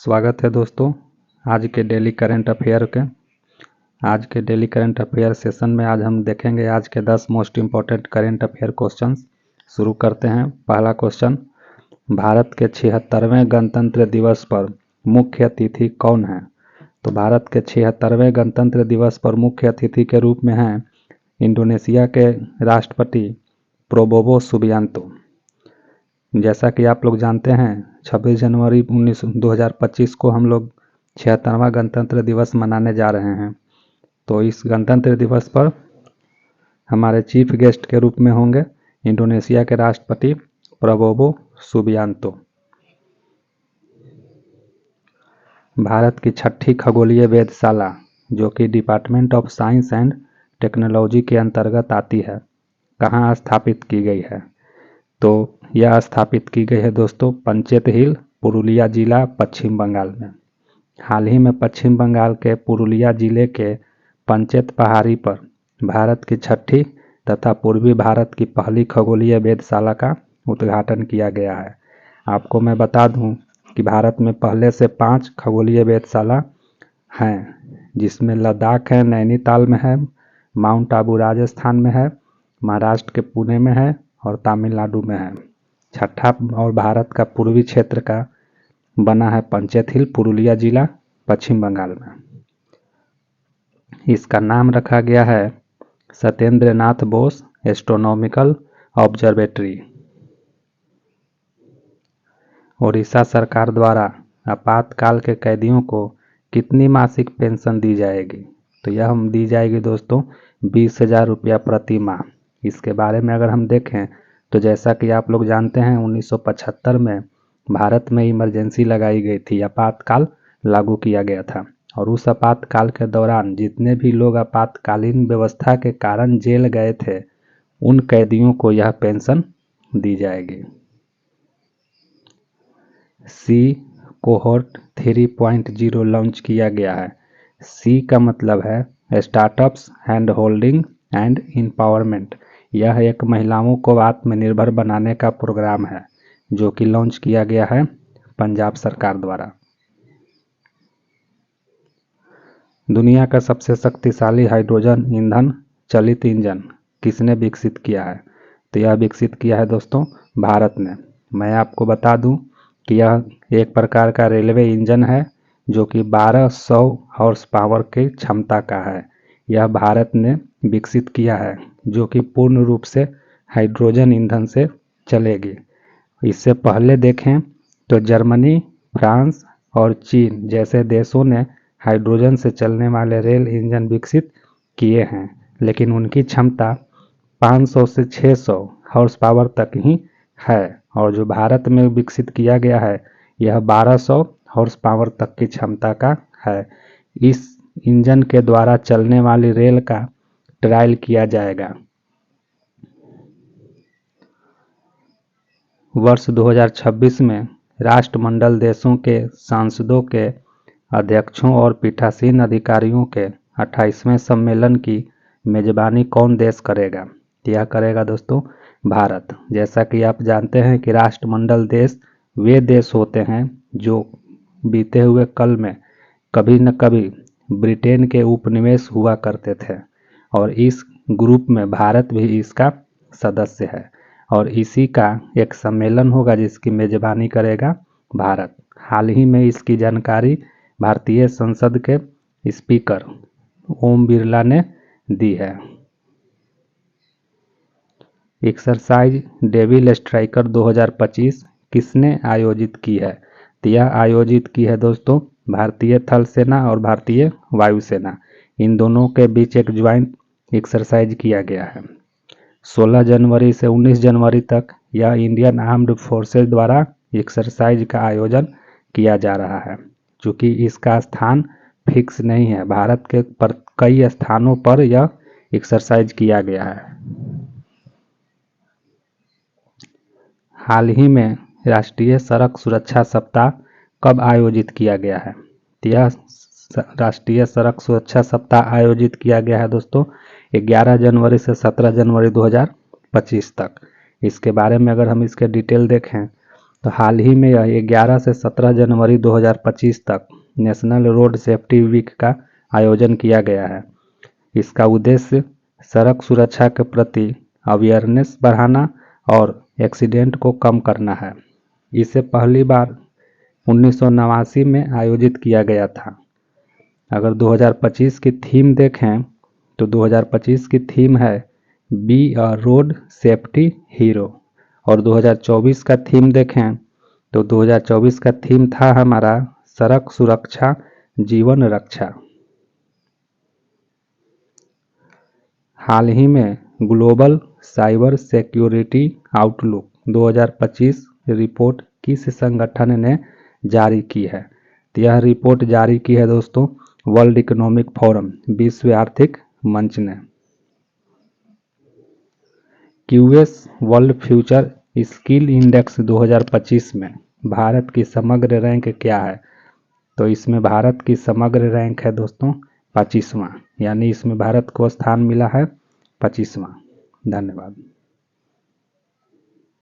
स्वागत है दोस्तों आज के डेली करंट अफेयर सेशन में आज हम देखेंगे आज के 10 most important current affair questions. शुरू करते हैं। पहला क्वेश्चन, भारत के 76वें गणतंत्र दिवस पर मुख्य अतिथि कौन है? तो भारत के 76वें गणतंत्र दिवस पर मुख्य अतिथि के रूप में हैं इंडोनेशिया के राष्ट्रपति प्रोबोवो सुबियांतो। जैसा कि आप लोग जानते हैं 26 जनवरी 2025 को हम लोग 76वां गणतंत्र दिवस मनाने जा रहे हैं। तो इस गणतंत्र दिवस पर हमारे चीफ गेस्ट के रूप में होंगे इंडोनेशिया के राष्ट्रपति प्रोबोवो सुबियांतो। भारत की 6ठी खगोलीय वेधशाला जो कि department of science and technology के अंतर्गत आती है, कहाँ स्थापित की गई है? तो यह स्थापित की गई है दोस्तों पंचेत हिल, पुरुलिया जिला, पश्चिम बंगाल में। हाल ही में पश्चिम बंगाल के पुरुलिया जिले के पंचेत पहाड़ी पर भारत की 6ठी तथा पूर्वी भारत की पहली खगोलीय वेधशाला का उद्घाटन किया गया है। आपको मैं बता दूं कि भारत में पहले से 5 खगोलीय वेधशाला हैं, जिसमें लद्दाख है, नैनीताल में है, माउंट आबू राजस्थान में है, महाराष्ट्र के पुणे में है और तमिलनाडु में है। 6ठा और भारत का पूर्वी क्षेत्र का बना है पंचेत हिल, पुरुलिया जिला, पश्चिम बंगाल में। इसका नाम रखा गया है सत्येंद्र नाथ बोस एस्ट्रोनॉमिकल ऑब्जर्वेटरी। ओडिशा सरकार द्वारा आपातकाल के कैदियों को कितनी मासिक पेंशन दी जाएगी? तो यह हम दी जाएगी दोस्तों 20,000 रुपया प्रति माह। इसके बारे में अगर हम देखें तो जैसा कि आप लोग जानते हैं 1975 में भारत में इमरजेंसी लगाई गई थी, आपातकाल लागू किया गया था और उस आपातकाल के दौरान जितने भी लोग आपातकालीन व्यवस्था के कारण जेल गए थे उन कैदियों को यह पेंशन दी जाएगी। सी कोहोर्ट 3.0 लॉन्च किया गया है। सी का मतलब है startups, hand holding and empowerment. यह एक महिलाओं को आत्मनिर्भर बनाने का प्रोग्राम है जो कि लॉन्च किया गया है पंजाब सरकार द्वारा। दुनिया का सबसे शक्तिशाली हाइड्रोजन ईंधन चलित इंजन किसने विकसित किया है? तो यह विकसित किया है दोस्तों भारत ने। मैं आपको बता दूं कि यह एक प्रकार का रेलवे इंजन है जो कि 1200 हॉर्स पावर की क्षमता का है। यह भारत ने विकसित किया है जो कि पूर्ण रूप से हाइड्रोजन ईंधन से चलेगी। इससे पहले देखें तो जर्मनी, फ्रांस और चीन जैसे देशों ने हाइड्रोजन से चलने वाले रेल इंजन विकसित किए हैं, लेकिन उनकी क्षमता 500 से 600 हॉर्स पावर तक ही है और जो भारत में विकसित किया गया है यह 1200 हॉर्स पावर तक की क्षमता का है। इस इंजन के द्वारा चलने वाली रेल का ट्रायल किया जाएगा। वर्ष 2026 में राष्ट्रमंडल देशों के सांसदों के अध्यक्षों और पीठासीन अधिकारियों के 28वें सम्मेलन की मेजबानी कौन देश करेगा? यह करेगा दोस्तों भारत। जैसा कि आप जानते हैं कि राष्ट्रमंडल देश वे देश होते हैं जो बीते हुए कल में कभी न कभी ब्रिटेन के उपनिवेश हुआ करते थे और इस ग्रुप में भारत भी इसका सदस्य है और इसी का एक सम्मेलन होगा जिसकी मेजबानी करेगा भारत। हाल ही में इसकी जानकारी भारतीय संसद के स्पीकर ओम बिरला ने दी है। एक्सरसाइज डेविल स्ट्राइकर 2025 किसने आयोजित की है? तो यह आयोजित की है दोस्तों भारतीय थल सेना और भारतीय वायुसेना, इन दोनों के बीच एक ज्वाइंट एक्सरसाइज किया गया है। 16 जनवरी से 19 जनवरी तक यह इंडियन आर्म्ड फोर्सेज द्वारा एक्सरसाइज का आयोजन किया जा रहा है। चूँकि इसका स्थान फिक्स नहीं है, भारत के कई स्थानों पर यह एक्सरसाइज किया गया है। हाल ही में राष्ट्रीय सड़क सुरक्षा सप्ताह कब आयोजित किया गया है? यह राष्ट्रीय सड़क सुरक्षा सप्ताह आयोजित किया गया है दोस्तों 11 जनवरी से 17 जनवरी 2025 तक। इसके बारे में अगर हम इसके डिटेल देखें तो हाल ही में यह 11 से 17 जनवरी 2025 तक नेशनल रोड सेफ्टी वीक का आयोजन किया गया है। इसका उद्देश्य सड़क सुरक्षा के प्रति अवेयरनेस बढ़ाना और एक्सीडेंट को कम करना है। इसे पहली बार 1989 में आयोजित किया गया था। अगर 2025 की थीम देखें तो 2025 की थीम है be a road safety hero, और 2024 का थीम देखें तो 2024 का थीम था हमारा सड़क सुरक्षा जीवन रक्षा। हाल ही में global cyber security outlook 2025 report किस संगठन ने जारी की है? तो यह रिपोर्ट जारी की है दोस्तों वर्ल्ड इकोनॉमिक फोरम, विश्व आर्थिक मंच ने। QS world future skill index 2025 में भारत की समग्र रैंक क्या है? तो इसमें भारत की समग्र रैंक है दोस्तों 25वां, यानी इसमें भारत को स्थान मिला है 25वां। धन्यवाद।